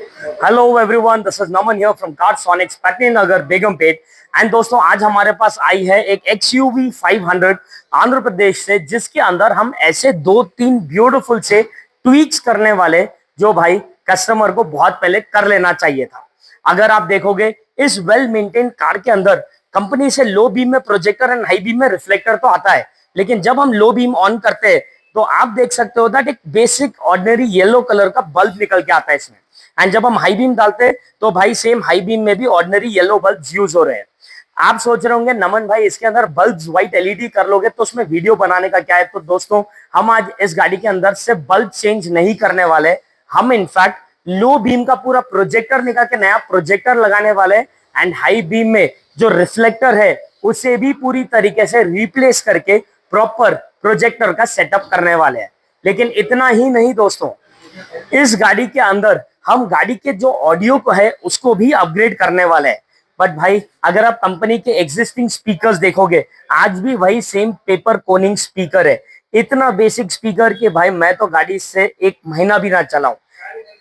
Hello everyone, this is Naman here from Carsonics Patny Nagar Begumpet. And दोस्तों, आज हमारे पास आई है एक XUV 500 आंध्र प्रदेश से, जिसके अंदर हम ऐसे दो तीन ब्यूटीफुल से ट्वीक्स करने वाले जो भाई कस्टमर को बहुत पहले कर लेना चाहिए था। अगर आप देखोगे इस वेल मेंटेन कार के अंदर कंपनी से लो बीम में प्रोजेक्टर एंड हाई बीम में रिफ्लेक्टर तो आता है, लेकिन जब हम लो बीम ऑन करते हैं तो आप देख सकते हो दैट एक बेसिक ऑर्डिनरी येलो कलर का बल्ब निकल के आता है इसमें। एंड जब हम हाई बीम डालते हैं तो भाई सेम हाई बीम में भी ऑर्डिनरी येलो बल्ब यूज हो रहे हैं। आप सोच रहे होंगे नमन भाई इसके अंदर बल्ब्स व्हाइट एलईडी कर लोगे तो उसमें वीडियो बनाने का क्या है। तो दोस्तों, हम आज इस गाड़ी के अंदर से बल्ब चेंज नहीं करने वाले, हम इनफैक्ट लो बीम का पूरा प्रोजेक्टर निकाल के नया प्रोजेक्टर लगाने वाले एंड हाई बीम में जो रिफ्लेक्टर है उसे भी पूरी तरीके से रिप्लेस करके प्रॉपर प्रोजेक्टर का सेटअप करने वाले हैं। लेकिन इतना ही नहीं दोस्तों, इस गाड़ी के अंदर हम गाड़ी के जो ऑडियो को है उसको भी अपग्रेड करने वाले हैं। बट भाई, अगर आप कंपनी के एग्जिस्टिंग स्पीकर्स देखोगे, आज भी वही सेम पेपर कोनिंग स्पीकर है। इतना बेसिक स्पीकर कि भाई मैं तो गाड़ी से एक महीना भी ना चलाऊं।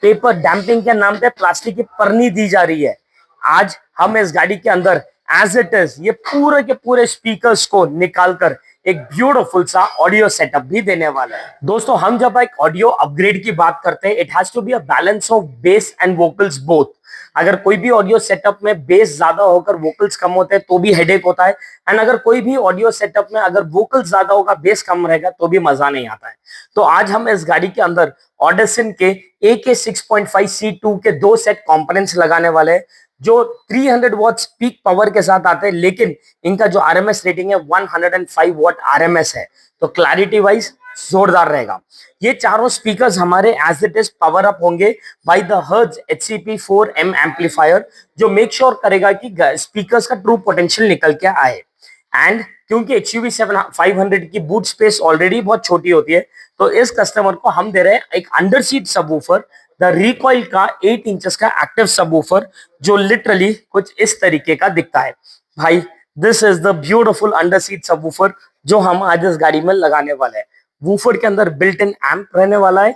पेपर डैम्पिंग के नाम पे प्लास्टिक की पन्नी दी जा रही है। आज हम इस गाड़ी के अंदर एज इट इज ये पूरे के पूरे स्पीकर्स को निकालकर एक ब्यूटीफुल सा ऑडियो सेटअप भी देने वाला है। दोस्तों, हम जब एक ऑडियो अपग्रेड की बात करते हैं, it has to be a balance of bass and vocals both. अगर कोई भी ऑडियो सेटअप में बेस ज्यादा होकर वोकल्स कम होते हैं तो भी हेडेक होता है, एंड अगर कोई भी ऑडियो सेटअप में अगर वोकल्स ज्यादा होगा बेस कम रहेगा तो भी मजा नहीं आता है। तो आज हम इस गाड़ी के अंदर ऑडिसन के AK6.5 C2 के दो सेट कंपोनेंट्स लगाने वाले हैं, जो 300 वॉट्स पीक पावर के साथ आते हैं, लेकिन इनका जो आरएमएस रेटिंग है 105 वॉट आरएमएस है। तो क्लैरिटी वाइज जोरदार रहेगा। ये चारों स्पीकर्स हमारे as it is power up होंगे by the Hertz HCP4M amplifier, जो मेक श्योर करेगा कि स्पीकर्स का ट्रू पोटेंशियल निकल के आए। एंड क्योंकि XUV 500 की बूट स्पेस ऑलरेडी बहुत छोटी होती है, तो इस कस्टमर को हम दे रहे हैं एक under seat subwoofer, the recoil का 8 इंचेस का एक्टिव सबवूफर, जो लिटरली कुछ इस तरीके का दिखता है। भाई, this is the beautiful under seat subwoofer जो हम आज इस गाड़ी में लगाने वाले हैं। वूफर के अंदर बिल्ट इन एम्प रहने वाला है।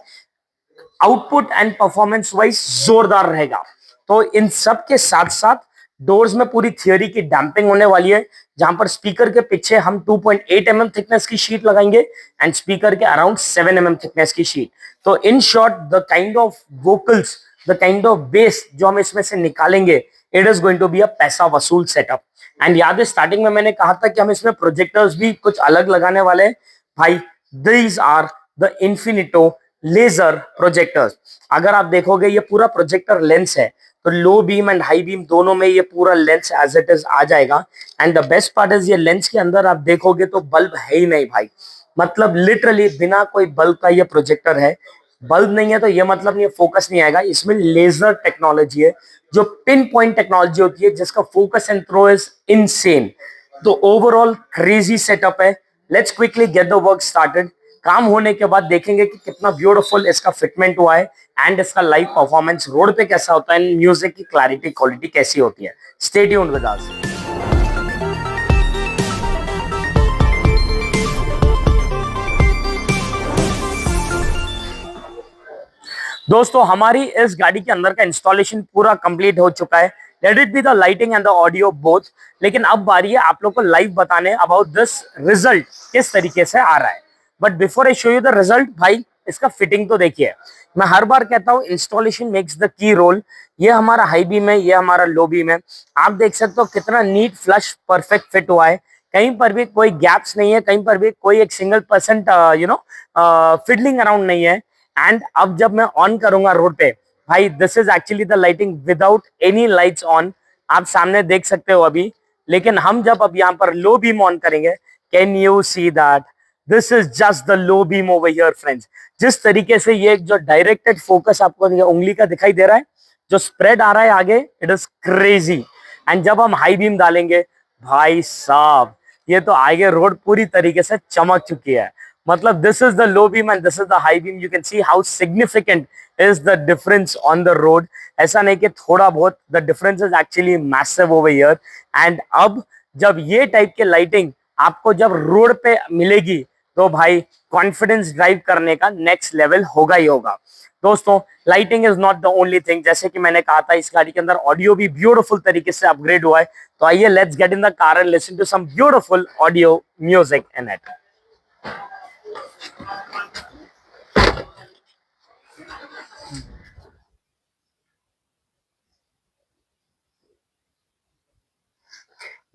आउटपुट एंड परफॉर्मेंस वाइज जोरदार रहेगा। तो इन सब के साथ साथ डोर्स में पूरी थियरी की डैम्पिंग होने वाली है, जहां पर स्पीकर के पीछे हम 2.8 mm थिकनेस की शीट लगाएंगे एंड स्पीकर के अराउंड 7 mm थिकनेस की शीट। तो in short, the kind of vocals, the kind of bass जो हम इसमें से निकालेंगे, it is going to be a पैसा वसूल सेटअप। एंड याद है स्टार्टिंग में मैंने कहा था कि हम इसमें प्रोजेक्टर्स भी कुछ अलग लगाने वाले हैं। भाई, these are the Infinito laser projectors. अगर आप देखोगे ये पूरा प्रोजेक्टर लेंस है, तो low beam and high beam दोनों में ये पूरा लेंस एज इट इज आ जाएगा। And the best part is ये लेंस के अंदर आप देखोगे तो बल्ब है ही नहीं भाई। मतलब लिटरली बिना कोई बल्ब का ये प्रोजेक्टर है। बल्ब नहीं है तो ये मतलब नहीं फोकस नहीं आएगा। इसमें लेजर टेक्नोलॉजी है, जो पिन पॉइंट टेक्नोलॉजी होती है, जिसका focus and throw is insane. तो ओवरऑल क्रेजी सेटअप है। Let's quickly get the work started. काम होने के बाद देखेंगे कि कितना ब्यूटीफुल इसका फिटमेंट हुआ है एंड इसका लाइव परफॉर्मेंस रोड पे कैसा होता है, म्यूजिक की क्लैरिटी क्वालिटी कैसी होती है। Stay tuned with us. दोस्तों, हमारी इस गाड़ी के अंदर का इंस्टॉलेशन पूरा कंप्लीट हो चुका है। Let it be the lighting and the audio both. लेकिन अब बारी है आप लोग को लाइव बताने अबाउट दिस रिजल्ट किस तरीके से आ रहा है। But before I show you the result, भाई इसका फिटिंग तो देखिए। मैं हर बार कहता हूँ installation makes the key role. ये हमारा हाई बीम है, ये हमारा लो बीम है। आप देख सकते हो कितना नीट फ्लश परफेक्ट फिट हुआ है। कहीं पर भी कोई गैप्स नहीं है, कहीं पर भी कोई एक सिंगल परसेंट फिडलिंग अराउंड नहीं है। एंड अब जब मैं ऑन करूंगा रोड पे, भाई this is actually the lighting without any lights on. आप सामने देख सकते हो अभी। लेकिन हम जब अब यहाँ पर लो बीम ऑन करेंगे, can you see that this is just the low beam over here friends. जिस तरीके से ये जो डायरेक्टेड फोकस आपको उंगली का दिखाई दे रहा है, जो स्प्रेड आ रहा है आगे, इट इज क्रेजी। एंड जब हम हाई बीम डालेंगे, भाई साहब ये तो आगे रोड पूरी तरीके से चमक चुकी है। मतलब this is the low beam and this is the high beam. You can see how significant is the difference on the road. ऐसा नहीं कि थोड़ा बहुत, the difference is actually massive over here. And अब जब ये टाइप के lighting आपको जब रोड पे मिलेगी, तो भाई कॉन्फिडेंस ड्राइव करने का नेक्स्ट लेवल होगा ही होगा। दोस्तों lighting is not the only thing, जैसे कि मैंने कहा था इस गाड़ी के अंदर ऑडियो भी ब्यूटीफुल तरीके से अपग्रेड हुआ है। तो आइए let's get in the car and listen to some beautiful audio music in it.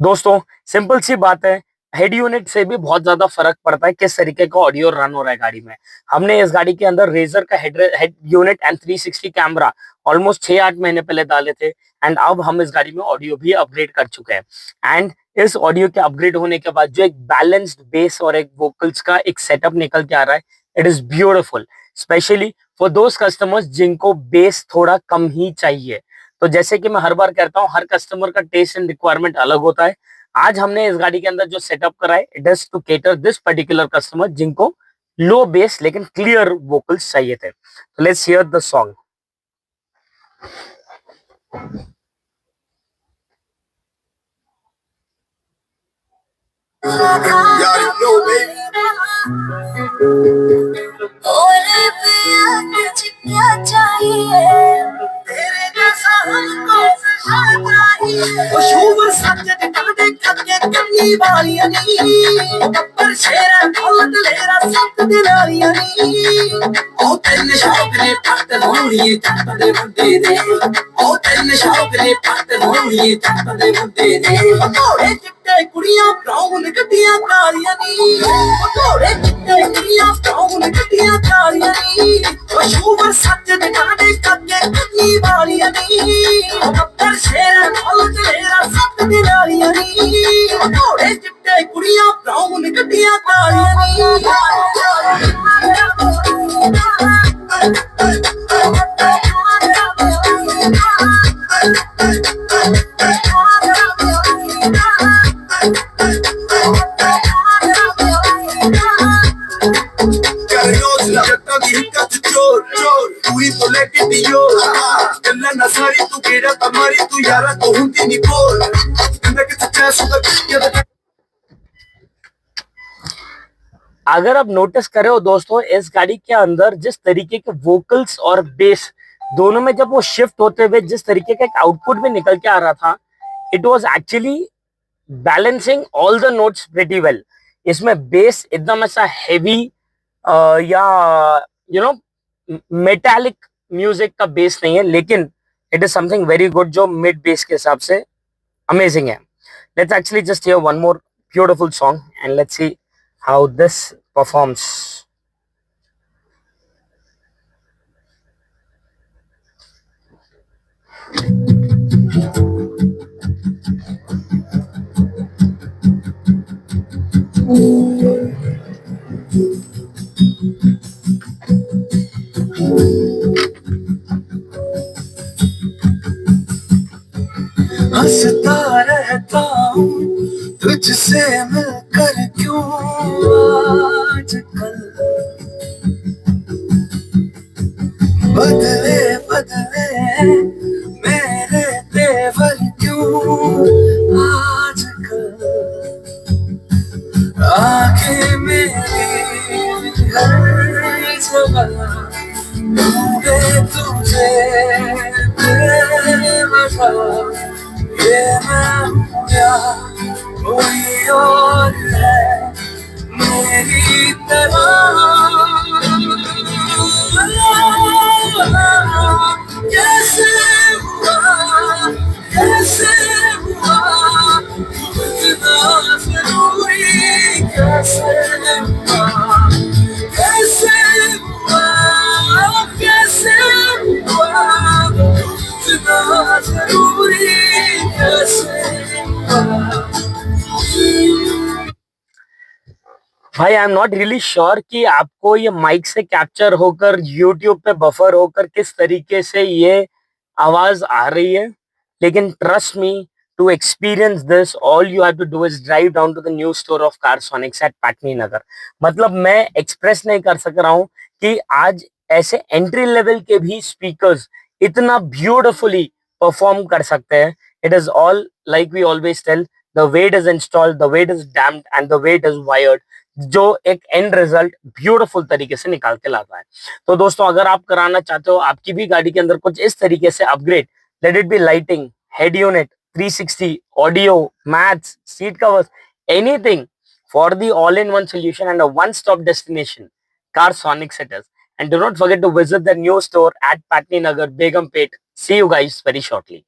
दोस्तों सिंपल सी बात है, हेड यूनिट से भी बहुत ज्यादा फर्क पड़ता है किस तरीके का ऑडियो रन हो रहा है गाड़ी में। हमने इस गाड़ी के अंदर रेजर का head unit and 360 camera almost 6-8 महीने पहले डाले थे, एंड अब हम इस गाड़ी में ऑडियो भी अपग्रेड कर चुके हैं। एंड इस ऑडियो के अपग्रेड होने के बाद जो एक बैलेंस्ड बेस और एक वोकल्स का एक सेटअप निकल के आ रहा है, it is beautiful, specially for those customers जिनको बेस थोड़ा कम ही चाहिए। तो जैसे कि मैं हर बार कहता हूँ, हर कस्टमर का टेस्ट एंड रिक्वायरमेंट अलग होता है। आज हमने इस गाड़ी के अंदर जो सेटअप करा है, it is to cater this particular customer जिनको लो बेस लेकिन क्लियर वोकल्स चाहिए थे। तो लेट्स हियर द सॉन्ग। ਵਾਲੀਆਂ ਨੀ ਗੱਪਰ ਸ਼ੇਰਾਂ ਢੋਲ ਦਲੇਰਾ ਸੱਤ ਦਿਨਾਲੀਆਂ ਨੀ ਉਹ ਤੈਨੂੰ ਸ਼ੌਕ ਨੇ ਪੱਟ ਲਾਉਣੀਏ ਜੱਟ ਦੇ ਮੁੰਡੇ ਨੇ ਉਹ ਤੈਨੂੰ ਸ਼ੌਕ ਨੇ ਪੱਟ ਲਾਉਣੀਏ ਜੱਟ ਦੇ ਮੁੰਡੇ ਨੇ ਘੋੜੇ ਚਿੱਟੇ ਕੁੜੀਆਂ ਬਰਾਊਨ ਗੱਡੀਆਂ ਕਾਲੀਆਂ ਨੀ ਘੋੜੇ ਚਿੱਟੇ ਕੁੜੀਆਂ ਬਰਾਊਨ ਗੱਡੀਆਂ ਕਾਲੀਆਂ ਨੀ ਉਹ ਸ਼ੂਵਰ ਸੱਤ ਦਿਨਾਂ ਦੇ ਕੱਕੇ ਕੰਨੀ ਵਾਲੀਆਂ ਨੀ ਗੱਪਰ ਸ਼ੇਰਾਂ ਢੋਲ ਦਲੇਰਾ ਸੱਤ ਦਿਨਾਲੀਆਂ ਨੀ ਘੋੜੇ ਚਿੱਟੇ ਕੁੜੀਆਂ ਬਰਾਊਨ ਗੱਡੀਆਂ ਕਾਲੀਆਂ ਨੀ ਜੱਟਾਂ ਦੀ ਹਿੱਕਾਂ ਚ ਚੋਰ ਚੋਰ ਪੂਰੀ ਤੋਂ ਲੈ ਕੇ ਦਿਓਰ ਗੱਲਾਂ ਨਾ ਸਾਰੀ ਤੂੰ ਕਿਹੜਾ ਤਮਾਰੀ ਤੂੰ ਯਾਰਾ ਤੋਂ ਹੁੰਦੀ ਨਹੀਂ ਬੋਲ ਕਹਿੰਦਾ ਕਿ ਸੱਚਾ ਸੁਦਾ ਕਿਹਦਾ। अगर आप नोटिस करे हो दोस्तों, इस गाड़ी के अंदर जिस तरीके के वोकल्स और बेस दोनों में जब वो शिफ्ट होते हुए जिस तरीके का एक आउटपुट भी निकल के आ रहा था, it was actually balancing all the notes pretty well. इसमें बेस एकदम ऐसा हेवी या यू नो मेटालिक म्यूजिक का बेस नहीं है, लेकिन it is something very good जो मिड बेस के हिसाब से अमेजिंग है। Let's actually just here one more beautiful song and let's see how this performs. हंसता रहता हूँ तुझसे मिलकर क्यों आजकल बदले बदले मेरे तेवर क्यों आजकल आंखें मेरी हर जगह ढूंढे तुझे बेवफा ये मैं हूँ या कोई और है मेरी तरह। कैसे हुआ तू इतना जरूरी कैसे हुआ कैसे हुआ तू इतना जरूरी कैसे हुआ। भाई I am not really sure कि आपको ये माइक से कैप्चर होकर यूट्यूब पे बफर होकर किस तरीके से ये आवाज आ रही है, लेकिन trust me, to experience this all you have to do is drive down to the new store of Carsonics at Patny Nagar. मतलब मैं एक्सप्रेस नहीं कर सक रहा हूँ कि आज ऐसे एंट्री लेवल के भी स्पीकर्स इतना ब्यूटिफुली परफॉर्म कर सकते हैं। It is all like we always tell, the way it is installed, the way it is damped and the way it is wired, जो एक एंड रिजल्ट ब्यूटीफुल तरीके से निकाल के लाता है। तो दोस्तों अगर आप कराना चाहते हो आपकी भी गाड़ी के अंदर कुछ इस तरीके से upgrade, let it be lighting, head unit, 360, audio, maths, seat covers, anything for the all in one solution and a one stop destination, Carsonics it is. And do not forget to visit the new store at Patni Nagar, Begumpet. See you guys very shortly.